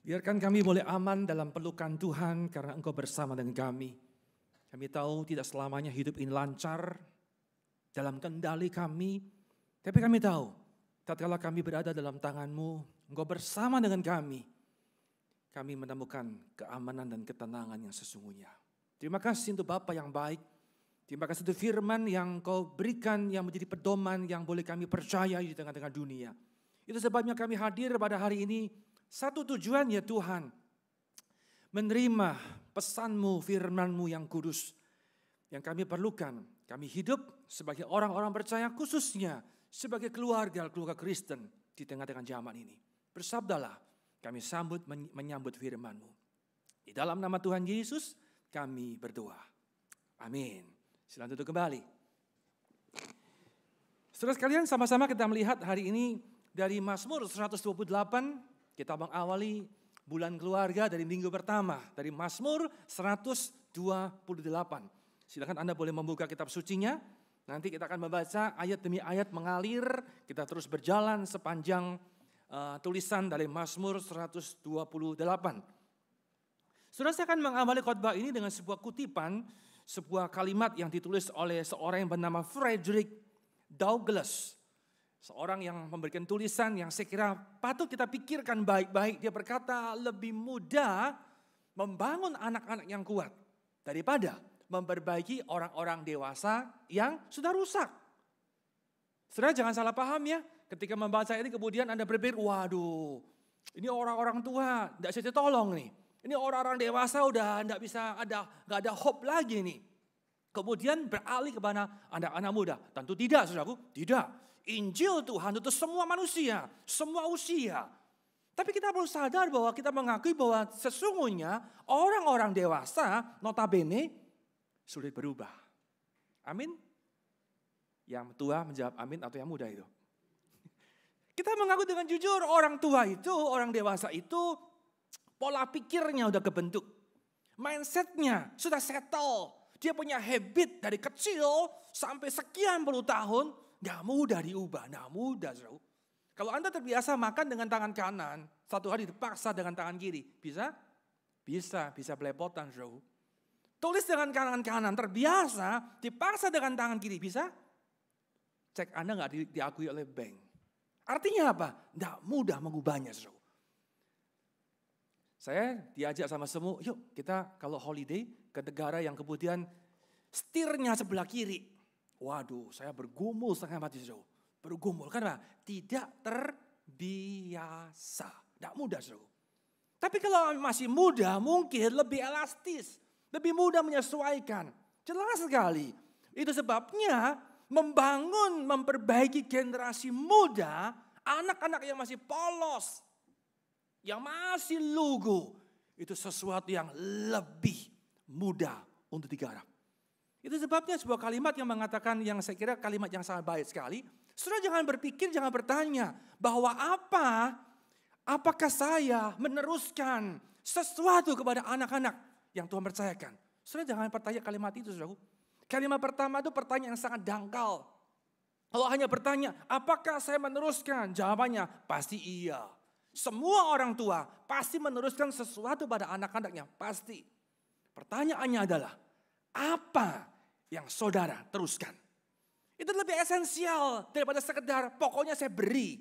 Biarkan kami boleh aman dalam pelukan Tuhan karena Engkau bersama dengan kami. Kami tahu tidak selamanya hidup ini lancar dalam kendali kami. Tapi kami tahu, tatkala kami berada dalam tangan-Mu, Engkau bersama dengan kami. Kami menemukan keamanan dan ketenangan yang sesungguhnya. Terima kasih untuk Bapa yang baik. Terima kasih untuk firman yang Kau berikan yang menjadi pedoman yang boleh kami percaya di tengah-tengah dunia. Itu sebabnya kami hadir pada hari ini. Satu tujuan ya Tuhan, menerima pesan-Mu, firman-Mu yang kudus. Yang kami perlukan, kami hidup sebagai orang-orang percaya khususnya sebagai keluarga Kristen di tengah-tengah zaman ini. Bersabdalah, kami menyambut firman-Mu. Di dalam nama Tuhan Yesus kami berdoa. Amin. Silakan duduk kembali. Saudara sekalian, sama-sama kita melihat hari ini dari Mazmur 128. Kita mengawali bulan keluarga dari minggu pertama. Dari Mazmur 128. Silakan Anda boleh membuka kitab sucinya. Nanti kita akan membaca ayat demi ayat mengalir. Kita terus berjalan sepanjang tulisan dari Mazmur 128. Saudara, saya akan mengawali khotbah ini dengan sebuah kutipan. Sebuah kalimat yang ditulis oleh seorang yang bernama Frederick Douglass. Seorang yang memberikan tulisan yang saya kira patut kita pikirkan baik-baik. Dia berkata, lebih mudah membangun anak-anak yang kuat daripada memperbaiki orang-orang dewasa yang sudah rusak. Saudara jangan salah paham ya. Ketika membaca ini kemudian Anda berpikir, waduh ini orang-orang tua tidak bisa ditolong nih. Ini orang-orang dewasa udah nggak ada hope lagi nih. Kemudian beralih kepada anak-anak muda. Tentu tidak, saudaraku, tidak. Injil Tuhan untuk semua manusia, semua usia. Tapi kita perlu sadar bahwa kita mengakui bahwa sesungguhnya orang-orang dewasa notabene sulit berubah. Amin. Yang tua menjawab amin atau yang muda itu? Kita mengaku dengan jujur orang tua itu, orang dewasa itu pola pikirnya udah kebentuk. Mindsetnya sudah settle. Dia punya habit dari kecil sampai sekian puluh tahun. Gak mudah diubah, gak mudah. Kalau Anda terbiasa makan dengan tangan kanan, satu hari dipaksa dengan tangan kiri. Bisa? Bisa belepotan. Tulis dengan tangan kanan, terbiasa dipaksa dengan tangan kiri. Bisa? Cek Anda gak diakui oleh bank. Artinya apa? Gak mudah mengubahnya. Saya diajak sama semua, yuk kita kalau holiday ke negara yang kemudian setirnya sebelah kiri. Waduh, saya bergumul setengah mati. Bergumul karena tidak terbiasa. Tidak mudah. Tapi kalau masih muda mungkin lebih elastis. Lebih mudah menyesuaikan. Jelas sekali. Itu sebabnya memperbaiki generasi muda. Anak-anak yang masih polos. Yang masih lugu. Itu sesuatu yang lebih mudah untuk digarap. Itu sebabnya sebuah kalimat yang mengatakan yang saya kira kalimat yang sangat baik sekali. Saudara jangan berpikir, jangan bertanya bahwa apakah saya meneruskan sesuatu kepada anak-anak yang Tuhan percayakan. Saudara jangan bertanya kalimat itu, saudara. Kalimat pertama itu pertanyaan yang sangat dangkal. Kalau hanya bertanya, apakah saya meneruskan? Jawabannya pasti iya. Semua orang tua pasti meneruskan sesuatu pada anak-anaknya, pasti. Pertanyaannya adalah, apa yang saudara teruskan? Itu lebih esensial daripada sekedar pokoknya saya beri.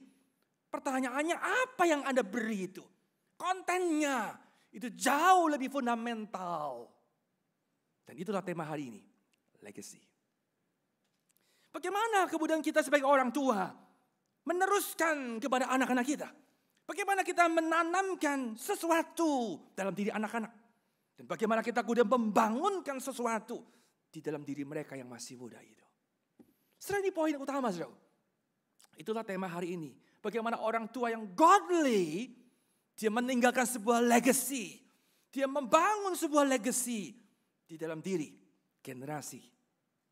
Pertanyaannya apa yang Anda beri itu? Kontennya itu jauh lebih fundamental. Dan itulah tema hari ini, legacy. Bagaimana kemudian kita sebagai orang tua meneruskan kepada anak-anak kita? Bagaimana kita menanamkan sesuatu dalam diri anak-anak? Dan bagaimana kita kemudian membangunkan sesuatu di dalam diri mereka yang masih muda itu. Setelah ini poin utama, saudara. Itulah tema hari ini. Bagaimana orang tua yang godly, dia meninggalkan sebuah legacy. Dia membangun sebuah legacy di dalam diri generasi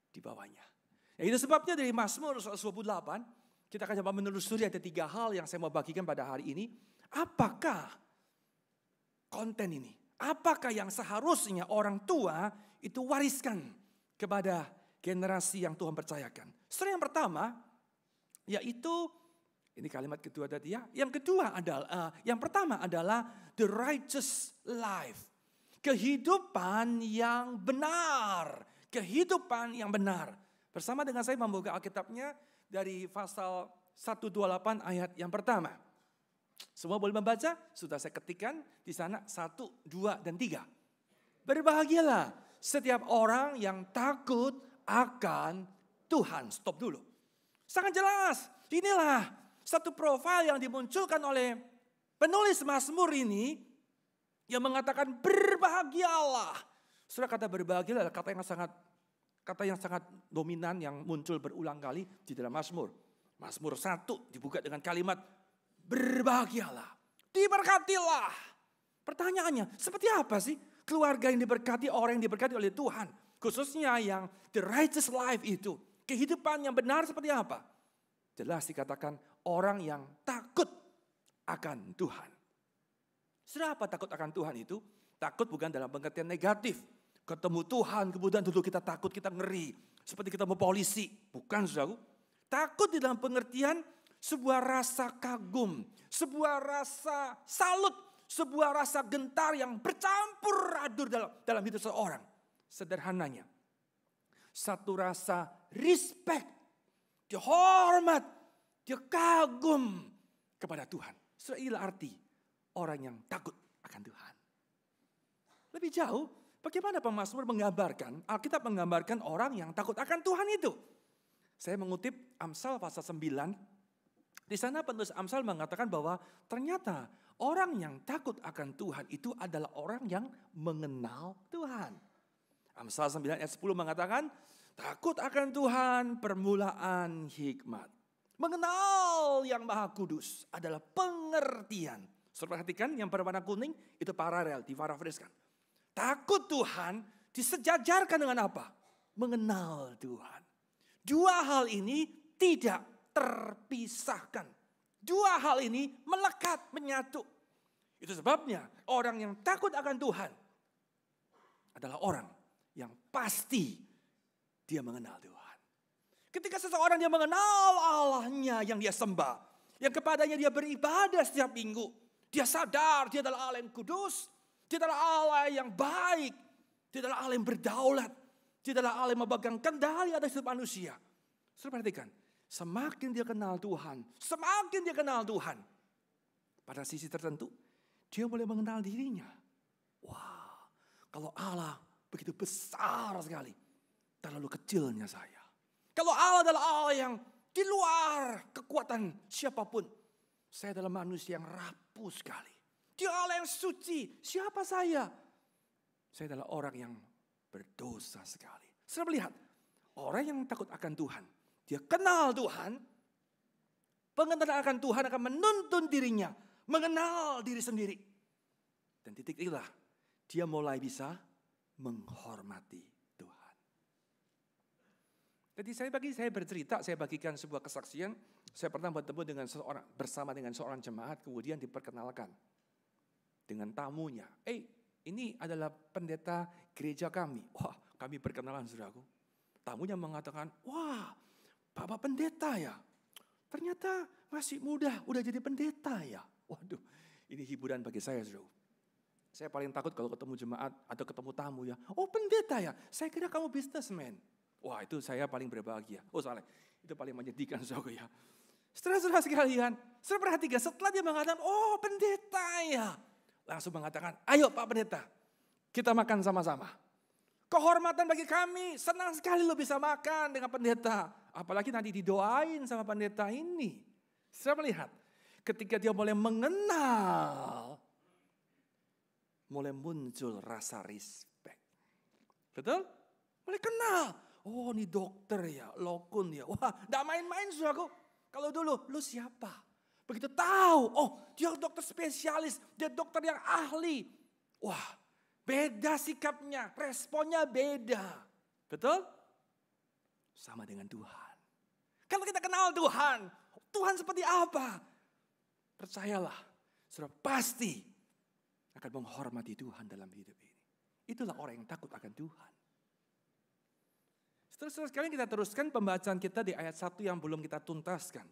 di bawahnya. Ya, itu sebabnya dari Mazmur 128, kita akan coba menelusuri ada 3 hal yang saya mau bagikan pada hari ini. Apakah konten ini? Apakah yang seharusnya orang tua itu wariskan kepada generasi yang Tuhan percayakan? Yang pertama, yaitu Ini kalimat kedua tadi ya. Yang pertama adalah the righteous life. Kehidupan yang benar. Kehidupan yang benar. Bersama dengan saya membuka Alkitabnya dari pasal 128 ayat yang pertama. Semua boleh membaca? Sudah saya ketikkan di sana 1, 2, dan 3. Berbahagialah setiap orang yang takut akan Tuhan. Stop dulu. Sangat jelas. Inilah satu profil yang dimunculkan oleh penulis Mazmur ini yang mengatakan berbahagialah. Sudah kata berbahagialah adalah kata yang sangat dominan yang muncul berulang kali di dalam Mazmur. Mazmur 1 dibuka dengan kalimat berbahagialah, diberkatilah. Pertanyaannya, seperti apa sih keluarga yang diberkati, orang yang diberkati oleh Tuhan? Khususnya yang the righteous life itu. Kehidupan yang benar seperti apa? Jelas dikatakan orang yang takut akan Tuhan. Sudah apa takut akan Tuhan itu? Takut bukan dalam pengertian negatif. Ketemu Tuhan kemudian dulu kita takut, kita ngeri. Seperti ketemu polisi. Bukan saudaraku. Takut di dalam pengertian sebuah rasa kagum. Sebuah rasa salut. Sebuah rasa gentar yang bercampur aduk dalam hidup seseorang. Sederhananya. Satu rasa respect. Dia hormat. Dia kagum kepada Tuhan. Sudah inilah arti orang yang takut akan Tuhan. Lebih jauh, bagaimana pemazmur menggambarkan, Alkitab menggambarkan orang yang takut akan Tuhan itu. Saya mengutip Amsal pasal 9. Di sana penulis Amsal mengatakan bahwa ternyata orang yang takut akan Tuhan itu adalah orang yang mengenal Tuhan. Amsal 9 ayat 10 mengatakan, takut akan Tuhan permulaan hikmat. Mengenal yang Maha Kudus adalah pengertian. Saudara perhatikan yang berwarna kuning itu paralel, diparafraskan. Takut Tuhan disejajarkan dengan apa? Mengenal Tuhan. Dua hal ini tidak terpisahkan. Dua hal ini melekat, menyatu. Itu sebabnya orang yang takut akan Tuhan adalah orang yang pasti dia mengenal Tuhan. Ketika seseorang dia mengenal Allahnya yang dia sembah, yang kepadanya dia beribadah setiap minggu, dia sadar dia adalah Allah yang kudus, dia adalah Allah yang baik, dia adalah Allah yang berdaulat, dia adalah Allah yang memegang kendali atas hidup manusia. Saudara perhatikan, semakin dia kenal Tuhan, semakin dia kenal Tuhan, pada sisi tertentu dia mulai mengenal dirinya. Wah, kalau Allah begitu besar sekali, terlalu kecilnya saya. Kalau Allah adalah Allah yang di luar kekuatan siapapun, saya adalah manusia yang rapuh sekali. Dia Allah yang suci, siapa saya? Saya adalah orang yang berdosa sekali. Saya melihat orang yang takut akan Tuhan, dia kenal Tuhan, pengenalan akan Tuhan akan menuntun dirinya, mengenal diri sendiri. Dan titik itulah dia mulai bisa menghormati Tuhan. Jadi saya bercerita, saya bagikan sebuah kesaksian. Saya pernah bertemu dengan bersama dengan seorang jemaat, kemudian diperkenalkan dengan tamunya. Ini adalah pendeta gereja kami. Wah, kami perkenalan saudaraku. Tamunya mengatakan, wah, Bapak pendeta ya. Ternyata masih muda, udah jadi pendeta ya. Waduh, ini hiburan bagi saya saudaraku. Saya paling takut kalau ketemu jemaat atau ketemu tamu ya. Oh pendeta ya, saya kira kamu businessman. Wah itu saya paling berbahagia. Oh salah, itu paling menyedihkan saudara ya. Saudara-saudara sekalian, saya perhatikan setelah dia mengatakan, oh pendeta ya. Langsung mengatakan, ayo Pak Pendeta, kita makan sama-sama. Kehormatan bagi kami, senang sekali lo bisa makan dengan pendeta. Apalagi nanti didoain sama pendeta ini. Saya melihat, ketika dia mulai mengenal, mulai muncul rasa respect. Betul? Mulai kenal. Oh ini dokter ya, lokun ya. Wah gak main-main saudaraku. Kalau dulu, lu siapa? Begitu tahu, oh dia dokter spesialis, dia dokter yang ahli. Wah beda sikapnya, responnya beda. Betul? Sama dengan Tuhan. Kalau kita kenal Tuhan, Tuhan seperti apa? Percayalah, saudara pasti akan menghormati Tuhan dalam hidup ini. Itulah orang yang takut akan Tuhan. Setelah sekalian kita teruskan pembacaan kita di ayat 1 yang belum kita tuntaskan.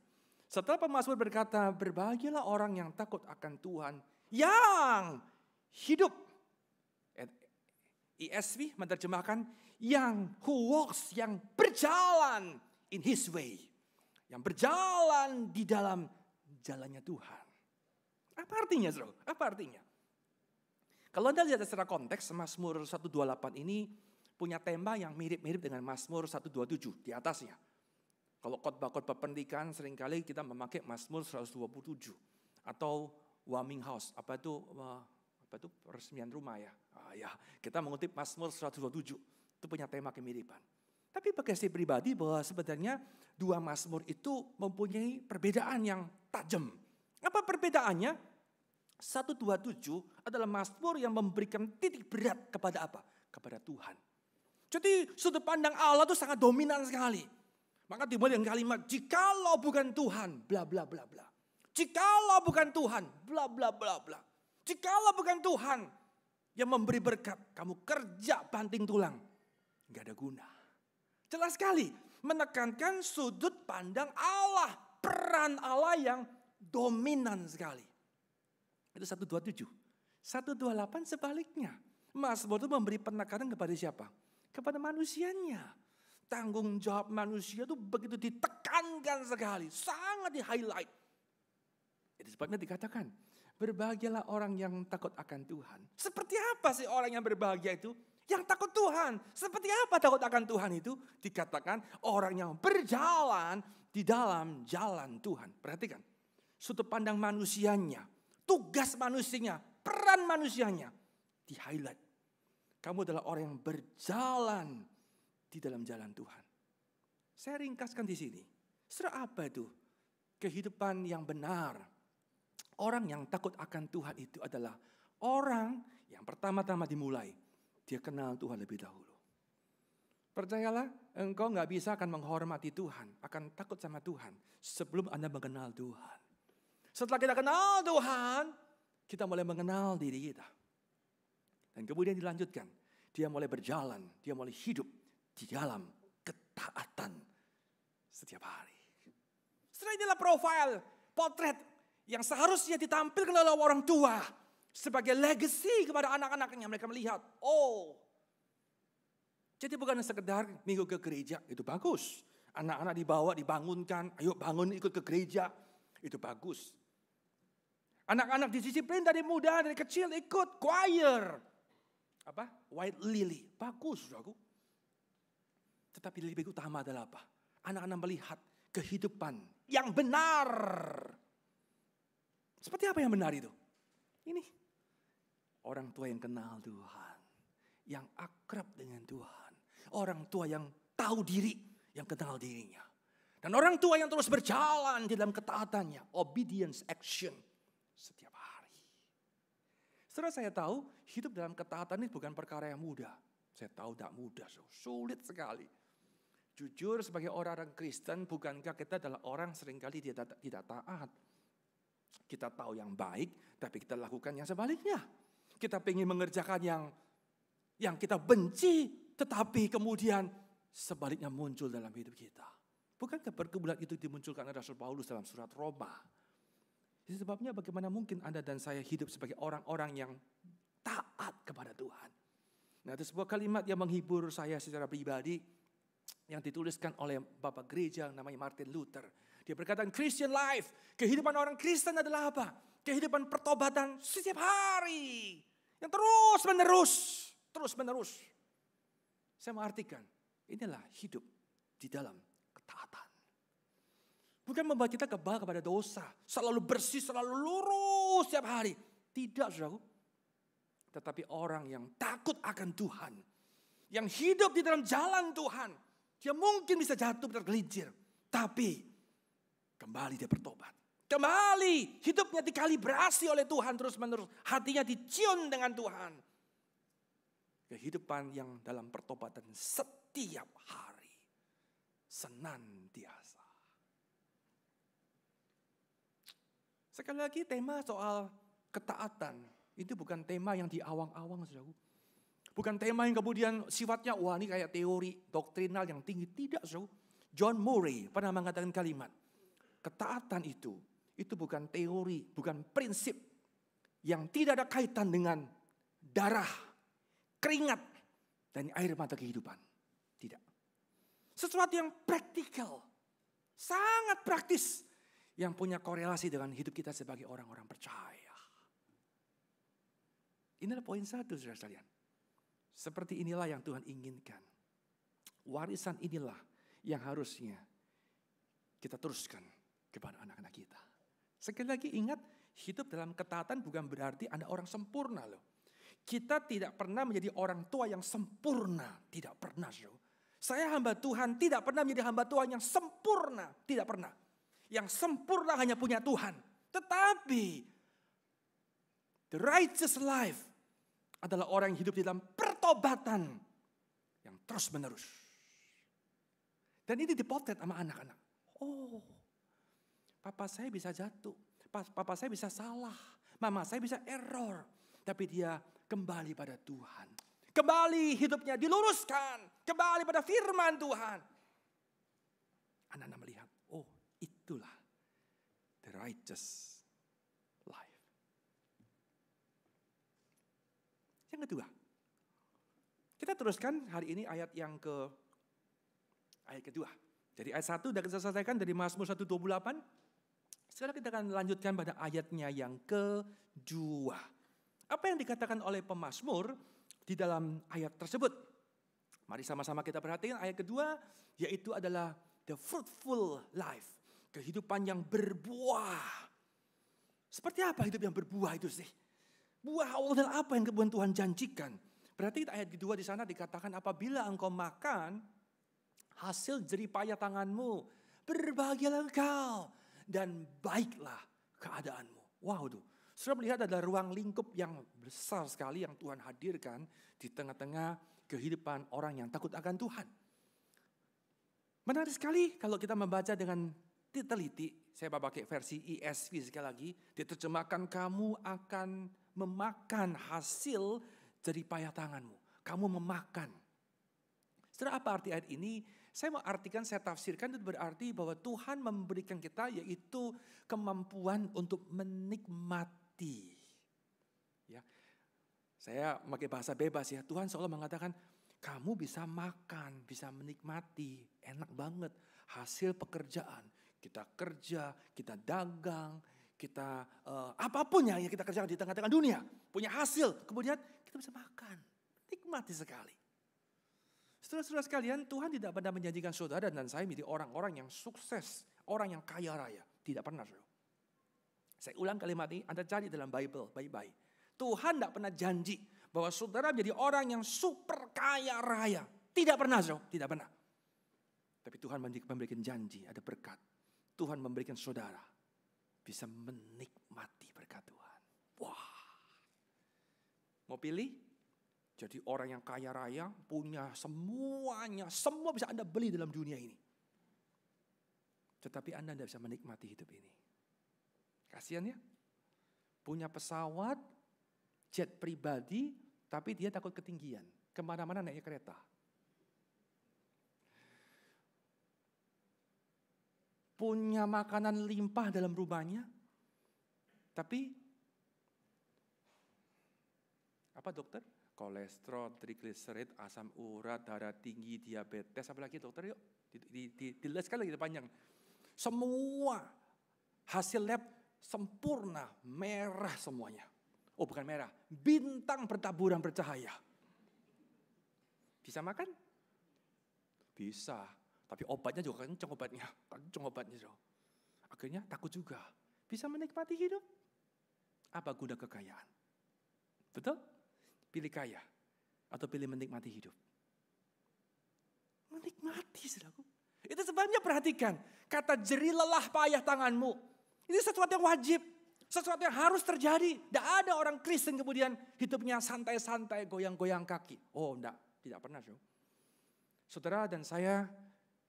Setelah pemazmur berkata, berbahagialah orang yang takut akan Tuhan, yang hidup. ESV menerjemahkan, yang who walks, yang berjalan in his way. Yang berjalan di dalam jalannya Tuhan. Apa artinya, saudara? Apa artinya? Kalau Anda lihat secara konteks, Mazmur 128 ini punya tema yang mirip-mirip dengan Mazmur 127 di atasnya. Kalau khotbah-khotbah pendidikan seringkali kita memakai Mazmur 127 atau warming house, apa itu peresmian rumah ya. Kita mengutip Mazmur 127, itu punya tema kemiripan. Tapi bagi saya pribadi bahwa sebenarnya dua Mazmur itu mempunyai perbedaan yang tajam. Apa perbedaannya? 127 adalah Mazmur yang memberikan titik berat kepada apa? Kepada Tuhan. Jadi sudut pandang Allah itu sangat dominan sekali. Maka dimulai dengan kalimat, jikalau bukan Tuhan, bla bla bla bla. Jikalau bukan Tuhan, bla bla bla bla. Jikalau bukan Tuhan yang memberi berkat, kamu kerja banting tulang, nggak ada guna. Jelas sekali menekankan sudut pandang Allah, peran Allah yang dominan sekali. Itu 127. 128 sebaliknya. Mazmur itu memberi penekanan kepada siapa? Kepada manusianya. Tanggung jawab manusia itu begitu ditekankan sekali, sangat di-highlight. Itu sebabnya dikatakan, berbahagialah orang yang takut akan Tuhan. Seperti apa sih orang yang berbahagia itu? Yang takut Tuhan. Seperti apa takut akan Tuhan itu? Dikatakan orang yang berjalan di dalam jalan Tuhan. Perhatikan, sudut pandang manusianya, tugas manusianya, peran manusianya di-highlight. Kamu adalah orang yang berjalan di dalam jalan Tuhan. Saya ringkaskan di sini. Saudara, apa itu? Kehidupan yang benar. Orang yang takut akan Tuhan itu adalah orang yang pertama-tama dimulai. Dia kenal Tuhan lebih dahulu. Percayalah, engkau gak bisa akan menghormati Tuhan, akan takut sama Tuhan sebelum Anda mengenal Tuhan. Setelah kita kenal Tuhan, kita mulai mengenal diri kita. Dan kemudian dilanjutkan, dia mulai berjalan, dia mulai hidup di dalam ketaatan setiap hari. Setelah inilah profil, potret yang seharusnya ditampilkan oleh orang tua sebagai legacy kepada anak-anaknya. Mereka melihat, oh, jadi bukan sekedar minggu ke gereja, itu bagus. Anak-anak dibawa, dibangunkan, ayo bangun ikut ke gereja, itu bagus. Anak-anak disiplin dari muda, dari kecil ikut choir. Apa? White Lily, bagus saudaraku. Tetapi lebih utama adalah apa? Anak-anak melihat kehidupan yang benar. Seperti apa yang benar itu? Ini orang tua yang kenal Tuhan, yang akrab dengan Tuhan, orang tua yang tahu diri, yang kenal dirinya, dan orang tua yang terus berjalan di dalam ketaatannya, obedience action setiap hari. Setelah saya tahu hidup dalam ketaatan ini bukan perkara yang mudah. Saya tahu tidak mudah, sulit sekali. Jujur sebagai orang Kristen, bukankah kita adalah orang seringkali tidak taat? Kita tahu yang baik, tapi kita lakukan yang sebaliknya. Kita ingin mengerjakan yang kita benci, tetapi kemudian sebaliknya muncul dalam hidup kita. Bukankah pergumulan itu dimunculkan oleh Rasul Paulus dalam surat Roma? Itu sebabnya bagaimana mungkin Anda dan saya hidup sebagai orang-orang yang taat kepada Tuhan. Nah, ada sebuah kalimat yang menghibur saya secara pribadi yang dituliskan oleh Bapak Gereja namanya Martin Luther. Dia berkata, Christian life, kehidupan orang Kristen adalah apa? Kehidupan pertobatan setiap hari. Yang terus menerus. Saya mengartikan, inilah hidup di dalam ketaatan. Bukan membuat kita kebal kepada dosa. Selalu bersih, selalu lurus setiap hari. Tidak, saudaraku. Tetapi orang yang takut akan Tuhan. Yang hidup di dalam jalan Tuhan. Dia mungkin bisa jatuh tergelincir. Tapi kembali dia bertobat. Kembali hidupnya dikalibrasi oleh Tuhan terus menerus. Hatinya dicium dengan Tuhan. Kehidupan yang dalam pertobatan setiap hari. Senantiasa. Sekali lagi tema soal ketaatan. Itu bukan tema yang diawang-awang, saudaraku. Bukan tema yang kemudian sifatnya, wah ini kayak teori doktrinal yang tinggi. Tidak, saudaraku. John Murray pernah mengatakan kalimat. ketaatan itu bukan teori, bukan prinsip yang tidak ada kaitan dengan darah, keringat, dan air mata kehidupan. Tidak. Sesuatu yang praktikal, sangat praktis, yang punya korelasi dengan hidup kita sebagai orang-orang percaya. Inilah poin 1, saudara sekalian. Seperti inilah yang Tuhan inginkan. Warisan inilah yang harusnya kita teruskan kepada anak-anak kita. Sekali lagi ingat, hidup dalam ketaatan bukan berarti Anda orang sempurna loh. Kita tidak pernah menjadi orang tua yang sempurna. Tidak pernah. Saya hamba Tuhan tidak pernah menjadi hamba Tuhan yang sempurna. Tidak pernah. Yang sempurna hanya punya Tuhan. Tetapi the righteous life adalah orang yang hidup di dalam pertobatan yang terus menerus. Dan ini dipotret sama anak-anak. Oh, papa saya bisa jatuh. Papa saya bisa salah. Mama saya bisa error. Tapi dia kembali pada Tuhan. Kembali hidupnya diluruskan. Kembali pada firman Tuhan. Anak-anak melihat, oh itulah the righteous life. Yang kedua, kita teruskan hari ini ayat kedua. Jadi ayat 1 sudah kita selesaikan dari Mazmur 128. Sekarang kita akan lanjutkan pada ayatnya yang kedua. Apa yang dikatakan oleh pemazmur di dalam ayat tersebut? Mari sama-sama kita perhatikan ayat kedua, yaitu adalah the fruitful life. Kehidupan yang berbuah. Seperti apa hidup yang berbuah itu sih? Buah Allah dan apa yang kemudian Tuhan janjikan? Berarti ayat kedua di sana dikatakan apabila engkau makan hasil jeripayah tanganmu, berbahagialah engkau dan baiklah keadaanmu. Wow tuh. Sudah melihat ada ruang lingkup yang besar sekali yang Tuhan hadirkan di tengah-tengah kehidupan orang yang takut akan Tuhan. Menarik sekali kalau kita membaca dengan teliti. Saya pakai versi ESV sekali lagi. Diterjemahkan kamu akan memakan hasil jeripayah tanganmu. Kamu memakan. Setelah apa arti ayat ini? Saya mau artikan, saya tafsirkan itu berarti bahwa Tuhan memberikan kita yaitu kemampuan untuk menikmati. Ya, saya pakai bahasa bebas ya. Tuhan selalu mengatakan kamu bisa makan, bisa menikmati, enak banget hasil pekerjaan. Kita kerja, kita dagang, kita apapun yang kita kerjakan di tengah-tengah dunia punya hasil. Kemudian kita bisa makan, nikmati sekali. Saudara-saudara sekalian, Tuhan tidak pernah menjanjikan saudara dan saya menjadi orang-orang yang sukses, orang yang kaya raya. Tidak pernah, saudara. Saya ulang kalimat ini, Anda cari dalam Bible, baik-baik. Tuhan tidak pernah janji bahwa saudara menjadi orang yang super kaya raya. Tidak pernah, saudara. Tidak pernah. Tapi Tuhan memberikan janji, ada berkat. Tuhan memberikan saudara bisa menikmati berkat Tuhan. Wah. Mau pilih? Jadi orang yang kaya raya, punya semuanya, semua bisa Anda beli dalam dunia ini. Tetapi Anda tidak bisa menikmati hidup ini. Kasihan ya. Punya pesawat, jet pribadi, tapi dia takut ketinggian. Kemana-mana naiknya kereta. Punya makanan limpah dalam rumahnya, tapi apa dokter? Kolesterol, trigliserid, asam urat, darah tinggi, diabetes, apalagi dokter yuk. Dijelaskan lagi panjang. Semua hasil lab sempurna, merah semuanya. Oh bukan merah, bintang bertaburan bercahaya. Bisa makan? Bisa, tapi obatnya juga kenceng obatnya. Akhirnya takut juga. Bisa menikmati hidup? Apa guna kekayaan? Betul? Pilih kaya atau pilih menikmati hidup? Menikmati, saudaraku. Itu sebabnya perhatikan. Kata jerih lelah payah tanganmu. Ini sesuatu yang wajib. Sesuatu yang harus terjadi. Tidak ada orang Kristen kemudian hidupnya santai-santai, goyang-goyang kaki. Oh enggak, tidak pernah. Saudara dan saya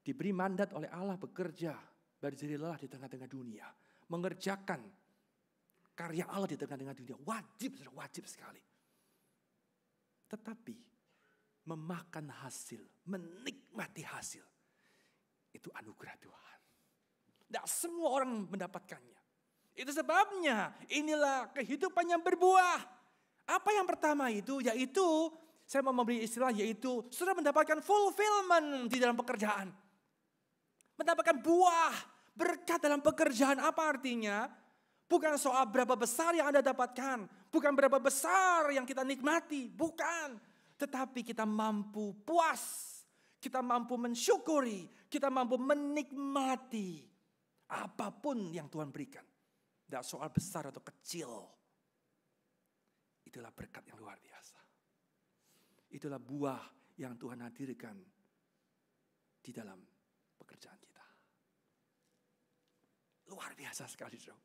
diberi mandat oleh Allah bekerja. Berjerih lelah di tengah-tengah dunia. Mengerjakan karya Allah di tengah-tengah dunia. Wajib, wajib sekali. Tetapi memakan hasil, menikmati hasil, itu anugerah Tuhan. Tidak semua orang mendapatkannya. Itu sebabnya inilah kehidupan yang berbuah. Apa yang pertama itu? Yaitu, saya mau memberi istilah, yaitu sudah mendapatkan fulfillment di dalam pekerjaan. Mendapatkan buah, berkat dalam pekerjaan. Apa artinya? Bukan soal berapa besar yang Anda dapatkan. Bukan berapa besar yang kita nikmati. Bukan. Tetapi kita mampu puas. Kita mampu mensyukuri. Kita mampu menikmati apapun yang Tuhan berikan. Tidak soal besar atau kecil. Itulah berkat yang luar biasa. Itulah buah yang Tuhan hadirkan di dalam pekerjaan kita. Luar biasa sekali, saudara.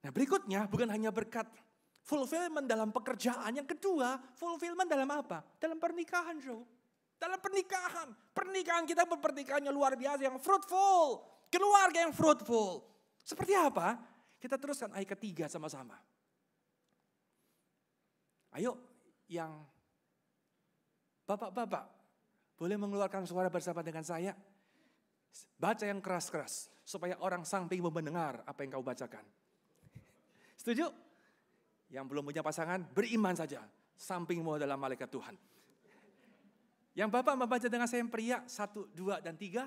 Nah, berikutnya bukan hanya berkat fulfillment dalam pekerjaan. Yang kedua, fulfillment dalam apa? Dalam pernikahan, saudara. Dalam pernikahan. Pernikahan kita pernikahannya luar biasa, yang fruitful. Keluarga yang fruitful. Seperti apa? Kita teruskan ayat ketiga sama-sama. Ayo, yang bapak-bapak, boleh mengeluarkan suara bersama dengan saya? Baca yang keras-keras, supaya orang sampingmu mendengar apa yang kau bacakan. Setuju? Yang belum punya pasangan, beriman saja. Sampingmu adalah malaikat Tuhan. Yang bapak membaca dengan saya yang pria, 1, 2, dan 3.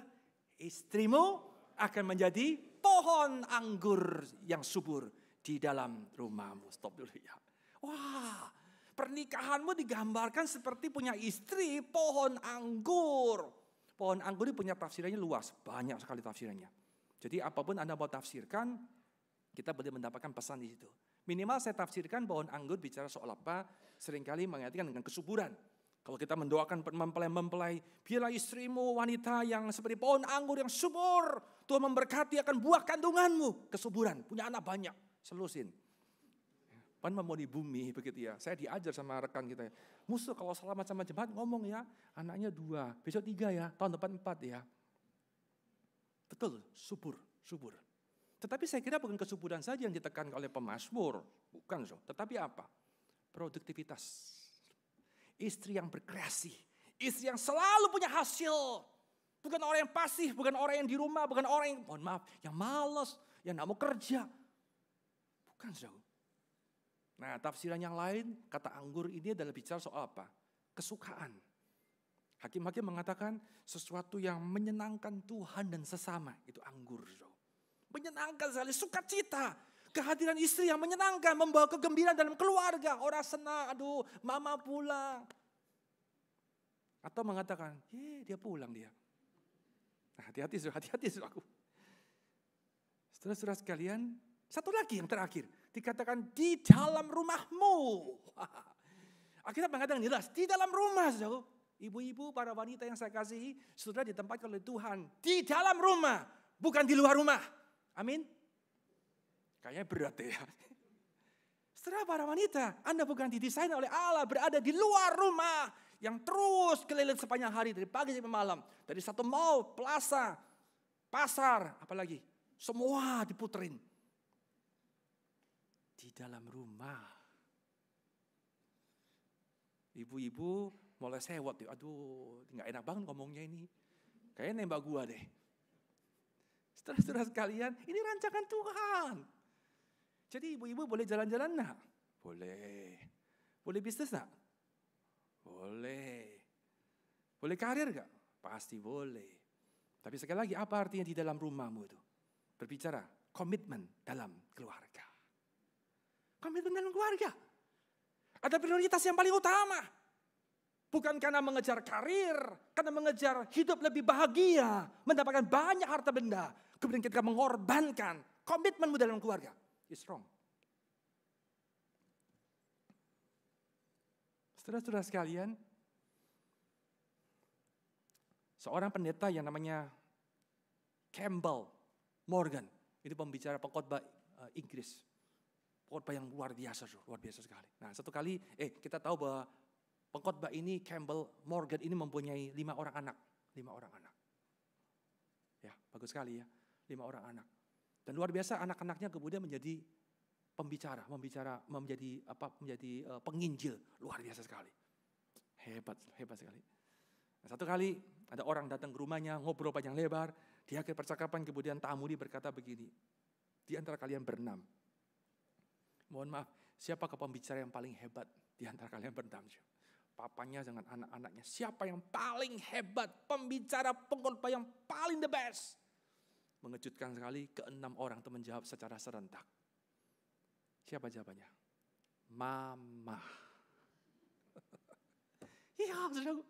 Istrimu akan menjadi pohon anggur yang subur di dalam rumahmu. Stop dulu ya. Wah, pernikahanmu digambarkan seperti punya istri pohon anggur. Pohon anggur ini punya tafsirannya luas, banyak sekali tafsirannya. Jadi apapun Anda mau tafsirkan, kita boleh mendapatkan pesan di situ. Minimal saya tafsirkan pohon anggur bicara soal apa, seringkali mengaitkan dengan kesuburan. Kalau kita mendoakan mempelai, biarlah istrimu wanita yang seperti pohon anggur yang subur. Tuhan memberkati akan buah kandunganmu. Kesuburan, punya anak banyak. Selusin. Pan mau di bumi begitu ya. Saya diajar sama rekan kita. Musuh kalau selamat sama jemaat ngomong ya. Anaknya 2, besok 3 ya. Tahun depan 4 ya. Betul, subur. Tetapi saya kira bukan kesuburan saja yang ditekankan oleh pemazmur. Bukan, tetapi apa? Produktivitas. Istri yang berkreasi. Istri yang selalu punya hasil. Bukan orang yang pasif, bukan orang yang di rumah, bukan orang yang, mohon maaf, yang malas, yang gak mau kerja. Bukan, saudara. Nah, tafsiran yang lain, kata anggur ini adalah bicara soal apa? Kesukaan. Hakim-hakim mengatakan sesuatu yang menyenangkan Tuhan dan sesama. Itu anggur, saudara. Menyenangkan sekali, sukacita. Kehadiran istri yang menyenangkan, membawa kegembiraan dalam keluarga. Orang senang, aduh mama pulang. Atau mengatakan, dia pulang dia. Nah, hati-hati saudaraku. Saudara-saudara sekalian, satu lagi yang terakhir. Dikatakan di dalam rumahmu. Akhirnya mengatakan jelas, di dalam rumah saudara. Ibu-ibu, para wanita yang saya kasihi, sudah ditempatkan oleh Tuhan. Di dalam rumah, bukan di luar rumah. Amin. Kayaknya berat ya. Setelah para wanita, Anda bukan didesain oleh Allah berada di luar rumah. Yang terus keliling sepanjang hari dari pagi sampai malam. Dari satu mall, plaza, pasar, apalagi. Semua diputerin. Di dalam rumah. Ibu-ibu mulai sewot. Aduh, gak enak banget ngomongnya ini. Kayaknya nembak gua deh. Saudara-saudara sekalian, ini rancangan Tuhan. Jadi ibu-ibu boleh jalan-jalan enggak? Boleh. Boleh bisnis enggak? Boleh. Boleh karir enggak? Pasti boleh. Tapi sekali lagi apa artinya di dalam rumahmu itu? Berbicara komitmen dalam keluarga. Komitmen dalam keluarga. Ada prioritas yang paling utama. Bukan karena mengejar karir, karena mengejar hidup lebih bahagia, mendapatkan banyak harta benda. Kemudian kita mengorbankan komitmenmu dalam keluarga. Is wrong. Saudara-saudara sekalian, seorang pendeta yang namanya Campbell Morgan, itu pembicara pengkhotbah Inggris. Pengkhotbah yang luar biasa sekali. Nah, satu kali kita tahu bahwa pengkhotbah ini Campbell Morgan ini mempunyai 5 orang anak. Ya, bagus sekali ya. 5 orang anak. Dan luar biasa anak-anaknya kemudian menjadi pembicara, menjadi penginjil, luar biasa sekali. Hebat sekali. Nah, satu kali ada orang datang ke rumahnya, ngobrol panjang lebar, Di akhir percakapan kemudian Tamudi berkata begini, di antara kalian berenam, mohon maaf, siapakah pembicara yang paling hebat di antara kalian berenam? Papanya dengan anak-anaknya, siapa yang paling hebat, pembicara pengkhotbah yang paling the best? Mengejutkan sekali, keenam orang itu menjawab secara serentak. Siapa jawabannya? Mama. Ya, saudaraku,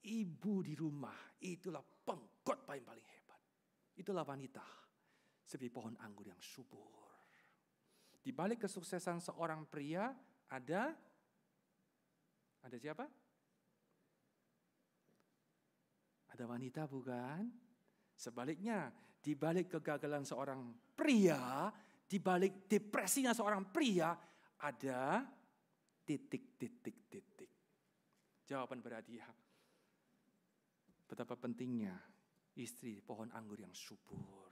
ibu di rumah itulah pengkhotbah yang paling hebat. Itulah wanita seperti pohon anggur yang subur. Di balik kesuksesan seorang pria ada siapa? Ada wanita bukan? Sebaliknya, di balik kegagalan seorang pria, di balik depresinya seorang pria, ada titik. Jawaban berhadiah. Betapa pentingnya istri pohon anggur yang subur.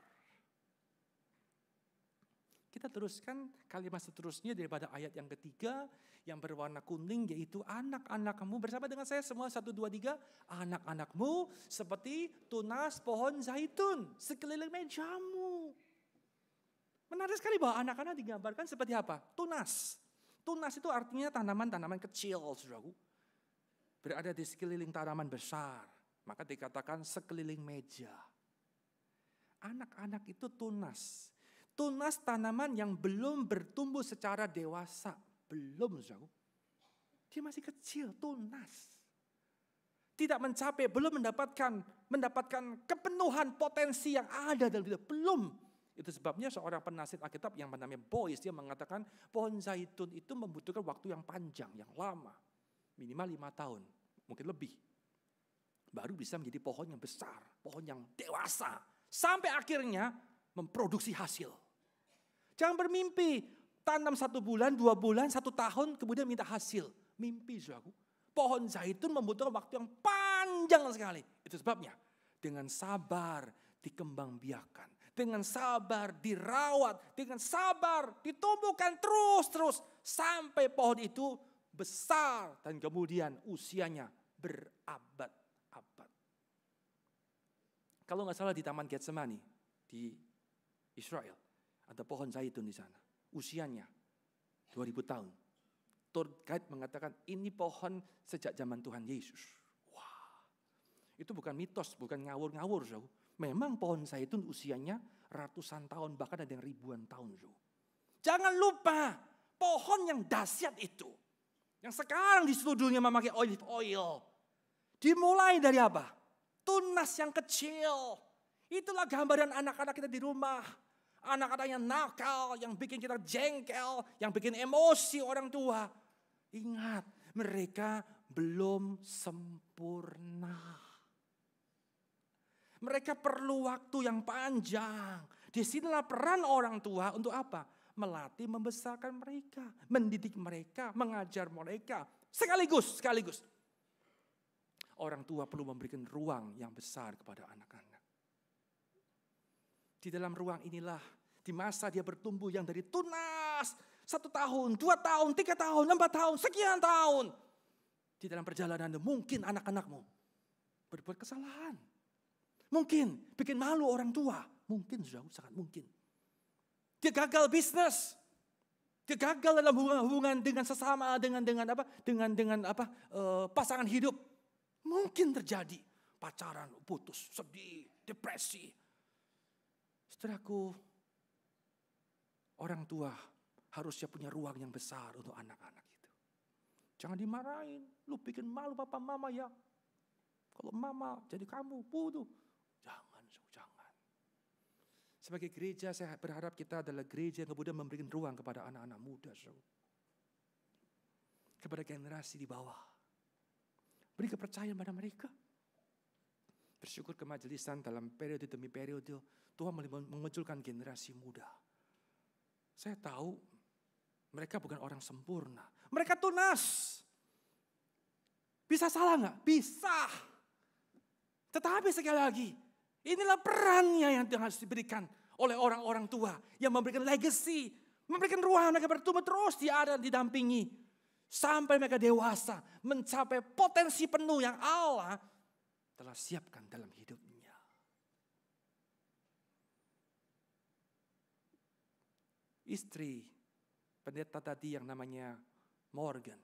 Kita teruskan kalimat seterusnya daripada ayat yang ketiga yang berwarna kuning, yaitu anak-anakmu bersama dengan saya semua 1, 2, 3. Anak-anakmu seperti tunas pohon zaitun sekeliling mejamu. Menarik sekali bahwa anak-anak digambarkan seperti apa? Tunas. Tunas itu artinya tanaman-tanaman kecil, saudaraku. Berada di sekeliling tanaman besar. Maka dikatakan sekeliling meja. Anak-anak itu tunas. Tunas tanaman yang belum bertumbuh secara dewasa. Belum, saudaraku. Dia masih kecil, tunas. Tidak mencapai, belum mendapatkan kepenuhan potensi yang ada dalam hidup. Belum. Itu sebabnya seorang penasihat Alkitab yang namanya Boyce, dia mengatakan pohon zaitun itu membutuhkan waktu yang panjang, yang lama. Minimal 5 tahun, mungkin lebih. Baru bisa menjadi pohon yang besar, pohon yang dewasa. Sampai akhirnya memproduksi hasil. Jangan bermimpi, tanam 1 bulan, 2 bulan, 1 tahun, kemudian minta hasil. Mimpi, saudaraku. Pohon zaitun membutuhkan waktu yang panjang sekali. Itu sebabnya dengan sabar dikembangbiakan. Dengan sabar dirawat, dengan sabar ditumbuhkan terus. Sampai pohon itu besar dan kemudian usianya berabad-abad. Kalau nggak salah di Taman Getsemani di Israel ada pohon zaitun di sana. Usianya 2000 tahun. Tour guide mengatakan ini pohon sejak zaman Tuhan Yesus. Wah, itu bukan mitos, bukan ngawur-ngawur. Memang pohon zaitun usianya ratusan tahun, bahkan ada yang ribuan tahun. Jangan lupa pohon yang dahsyat itu. Yang sekarang di seluruh dunia memakai olive oil. Dimulai dari apa? Tunas yang kecil. Itulah gambaran anak-anak kita di rumah. Anak-anak yang nakal, yang bikin kita jengkel, yang bikin emosi orang tua. Ingat, mereka belum sempurna. Mereka perlu waktu yang panjang. Disinilah peran orang tua untuk apa? Melatih, membesarkan mereka, mendidik mereka, mengajar mereka. Sekaligus. Orang tua perlu memberikan ruang yang besar kepada anak-anak. Di dalam ruang inilah, di masa dia bertumbuh yang dari tunas, 1 tahun, 2 tahun, 3 tahun, 4 tahun, sekian tahun. Di dalam perjalanan mungkin anak-anakmu berbuat kesalahan. Mungkin bikin malu orang tua. Mungkin, sangat mungkin. Dia gagal bisnis. Dia gagal dalam hubungan dengan sesama, dengan pasangan hidup. Mungkin terjadi pacaran, putus, sedih, depresi. Saudaraku, orang tua harusnya punya ruang yang besar untuk anak-anak itu. Jangan dimarahin, lu bikin malu papa mama ya. Kalau mama jadi kamu, bodoh. Jangan. Sebagai gereja saya berharap kita adalah gereja yang kemudian memberikan ruang kepada anak-anak muda. Kepada generasi di bawah. Beri kepercayaan pada mereka. Bersyukur kemajelisan dalam periode demi periode Tuhan memunculkan generasi muda. Saya tahu mereka bukan orang sempurna. Mereka tunas. Bisa salah nggak? Bisa. Tetapi sekali lagi, inilah perannya yang harus diberikan oleh orang-orang tua yang memberikan legacy, memberikan ruang mereka bertumbuh terus didampingi. Sampai mereka dewasa, mencapai potensi penuh yang Allah telah siapkan dalam hidupnya. istri pendeta tadi yang namanya Morgan.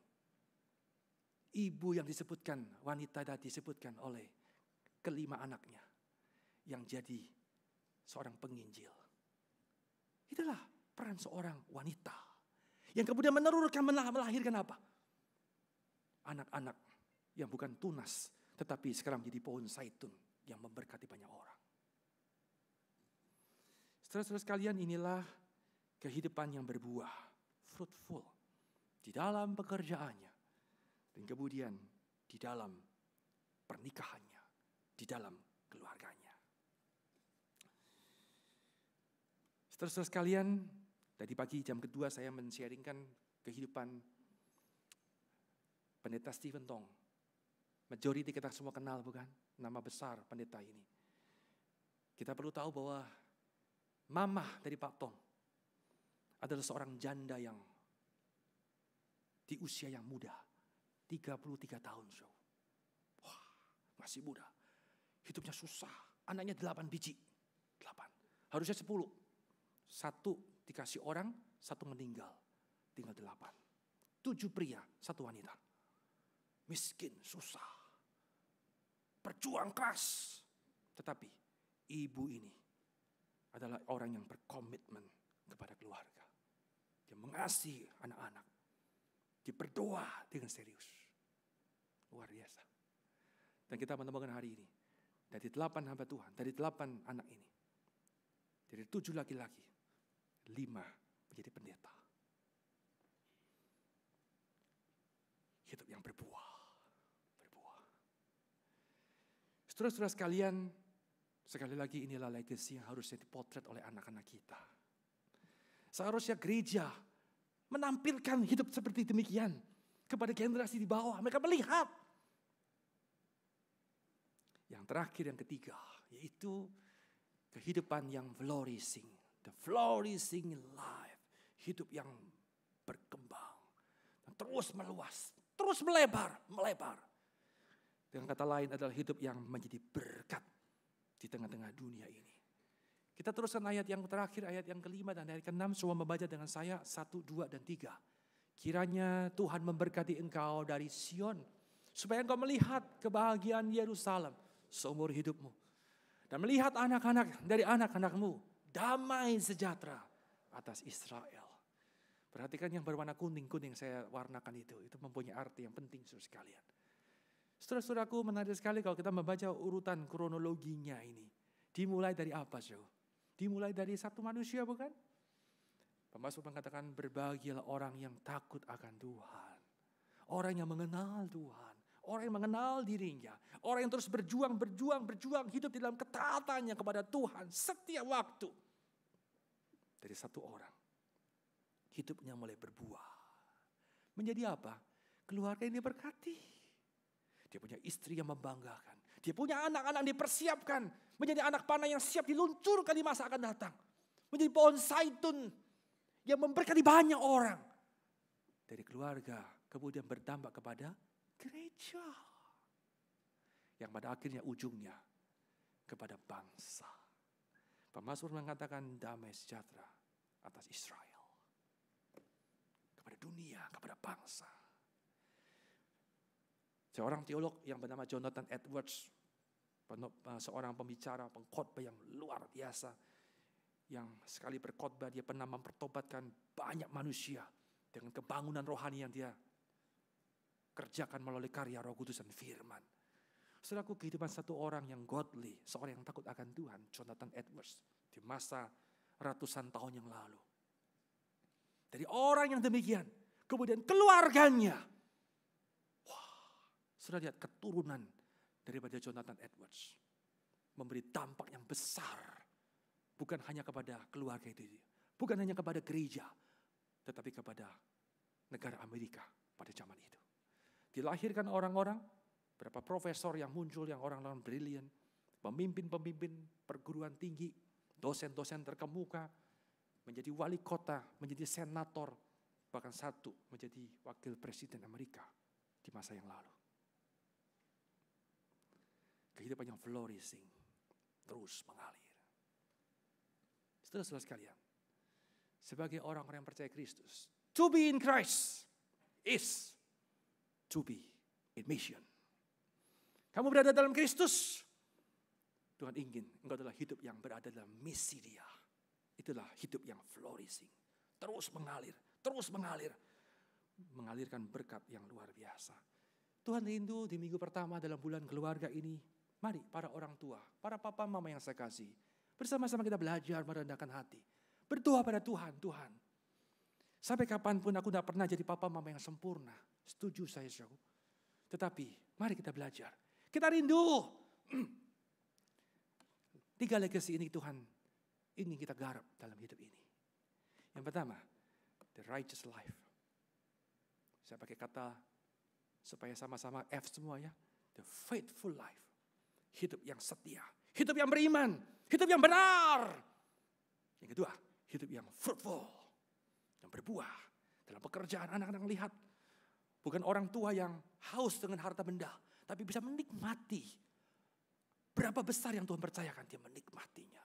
Ibu yang disebutkan, wanita tadi disebutkan oleh kelima anaknya yang jadi seorang penginjil. Itulah peran seorang wanita yang kemudian melahirkan apa? Anak-anak yang bukan tunas, tetapi sekarang menjadi pohon zaitun yang memberkati banyak orang. Saudara-saudara sekalian, inilah kehidupan yang berbuah, fruitful, di dalam pekerjaannya, dan kemudian di dalam pernikahannya, di dalam keluarganya. Saudara-saudara sekalian, tadi pagi jam kedua saya men-sharingkan kehidupan pendeta Stephen Tong. Majority kita semua kenal, bukan? Nama besar pendeta ini. Kita perlu tahu bahwa mama dari Pak Tong adalah seorang janda yang di usia yang muda, 33 tahun. Wah, masih muda. Hidupnya susah. Anaknya 8 biji. 8. Harusnya 10. 1 dikasih orang, 1 meninggal. Tinggal 8. 7 pria, 1 wanita. Miskin, susah. Berjuang keras. Tetapi ibu ini adalah orang yang berkomitmen kepada keluarga. Dia mengasihi anak-anak. Dia berdoa dengan serius. Luar biasa. Dan kita menemukan hari ini. Dari 8 hamba Tuhan, dari 8 anak ini. Dari 7 laki-laki, 5 menjadi pendeta. Hidup yang berbuah. Saudara-saudara sekalian, sekali lagi inilah legacy yang harusnya dipotret oleh anak-anak kita. Seharusnya gereja menampilkan hidup seperti demikian kepada generasi di bawah. Mereka melihat. Yang terakhir, yang ketiga, yaitu kehidupan yang flourishing. The flourishing life. Hidup yang berkembang. Dan terus meluas. Terus melebar. Dengan kata lain adalah hidup yang menjadi berkat di tengah-tengah dunia ini. Kita teruskan ayat yang terakhir, ayat yang kelima dan ayat ke-6. Semua membaca dengan saya 1, 2, dan 3. Kiranya Tuhan memberkati engkau dari Sion, supaya engkau melihat kebahagiaan Yerusalem seumur hidupmu. Dan melihat anak-anak dari anak-anakmu, damai sejahtera atas Israel. Perhatikan yang berwarna kuning-kuning saya warnakan itu mempunyai arti yang penting saudara sekalian. Saudara-saudaraku, menarik sekali kalau kita membaca urutan kronologinya ini. Dimulai dari apa, saudara? Dimulai dari satu manusia, bukan? Pemasmur mengatakan berbahagialah orang yang takut akan Tuhan. Orang yang mengenal Tuhan. Orang yang mengenal dirinya. Orang yang terus berjuang hidup di dalam ketaatannya kepada Tuhan setiap waktu. Dari satu orang. Hidupnya mulai berbuah. Menjadi apa? Keluarga ini berkati. Dia punya istri yang membanggakan. Dia punya anak-anak yang dipersiapkan. Menjadi anak panah yang siap diluncurkan di masa akan datang. Menjadi pohon zaitun yang memberkati banyak orang. Dari keluarga kemudian berdampak kepada gereja. Yang pada akhirnya ujungnya kepada bangsa. Pemasmur mengatakan damai sejahtera atas Israel. Kepada dunia, kepada bangsa. Seorang teolog yang bernama Jonathan Edwards, seorang pembicara, pengkhotbah yang luar biasa, yang sekali berkhotbah dia pernah mempertobatkan banyak manusia dengan kebangunan rohani yang dia kerjakan melalui karya Roh Kudus dan firman. Saudaraku, kehidupan satu orang yang godly, seorang yang takut akan Tuhan, Jonathan Edwards, di masa ratusan tahun yang lalu. Dari orang yang demikian, kemudian keluarganya. Sudah lihat keturunan daripada Jonathan Edwards. Memberi dampak yang besar. Bukan hanya kepada keluarga itu. Bukan hanya kepada gereja. Tetapi kepada negara Amerika pada zaman itu. Dilahirkan orang-orang. Berapa profesor yang muncul, yang orang-orang brilian. Pemimpin-pemimpin perguruan tinggi. Dosen-dosen terkemuka. Menjadi wali kota. Menjadi senator. Bahkan satu menjadi wakil presiden Amerika. Di masa yang lalu. Kehidupan yang flourishing. Terus mengalir. Saudara-saudara sekalian. sebagai orang-orang yang percaya Kristus. To be in Christ is to be in mission. Kamu berada dalam Kristus, Tuhan ingin engkau adalah hidup yang berada dalam misi Dia. Itulah hidup yang flourishing. Terus mengalir, terus mengalir. Mengalirkan berkat yang luar biasa. Tuhan rindu di minggu pertama dalam bulan keluarga ini. Mari para orang tua, para papa mama yang saya kasih. Bersama-sama kita belajar merendahkan hati. Berdoa pada Tuhan, Tuhan. Sampai kapanpun aku tidak pernah jadi papa mama yang sempurna. Setuju saya, Syau. Tetapi mari kita belajar. Kita rindu. 3 legacy ini Tuhan ingin kita garap dalam hidup ini. Yang pertama, the righteous life. Saya pakai kata supaya sama-sama F semua ya. The faithful life. Hidup yang setia. Hidup yang beriman. Hidup yang benar. Yang kedua, hidup yang fruitful. Yang berbuah. Dalam pekerjaan anak-anak lihat. Bukan orang tua yang haus dengan harta benda. Tapi bisa menikmati. Berapa besar yang Tuhan percayakan, dia menikmatinya.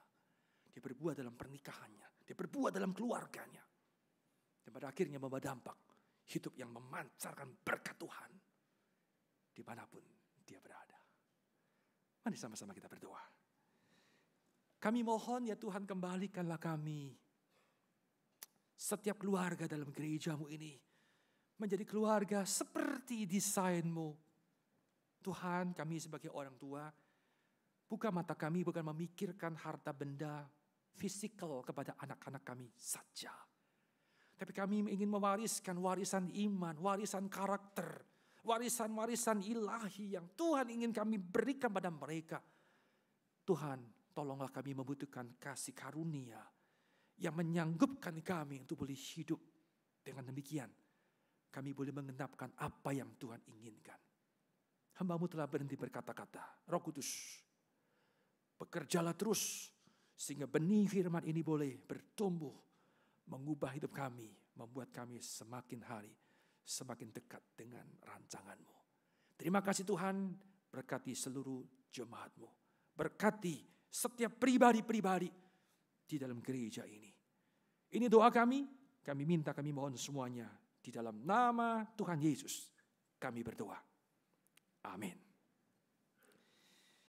Dia berbuah dalam pernikahannya. Dia berbuah dalam keluarganya. Dan pada akhirnya membawa dampak. Hidup yang memancarkan berkat Tuhan. Dimanapun dia berada. Mari sama-sama kita berdoa. Kami mohon ya Tuhan, kembalikanlah kami. Setiap keluarga dalam gerejamu ini. Menjadi keluarga seperti desainmu. Tuhan, kami sebagai orang tua. Buka mata kami bukan memikirkan harta benda fisikal kepada anak-anak kami saja. Tapi kami ingin mewariskan warisan iman, warisan karakter, warisan-warisan ilahi yang Tuhan ingin kami berikan pada mereka. Tuhan, tolonglah kami membutuhkan kasih karunia yang menyanggupkan kami untuk boleh hidup. Dengan demikian, kami boleh mengenapkan apa yang Tuhan inginkan. Hamba-Mu telah berhenti berkata-kata, Roh Kudus, bekerjalah terus sehingga benih firman ini boleh bertumbuh, mengubah hidup kami, membuat kami semakin hari semakin dekat dengan rancangan-Mu. Terima kasih Tuhan, berkati seluruh jemaat-Mu. Berkati setiap pribadi-pribadi di dalam gereja ini. Ini doa kami minta, kami mohon semuanya di dalam nama Tuhan Yesus kami berdoa. Amin.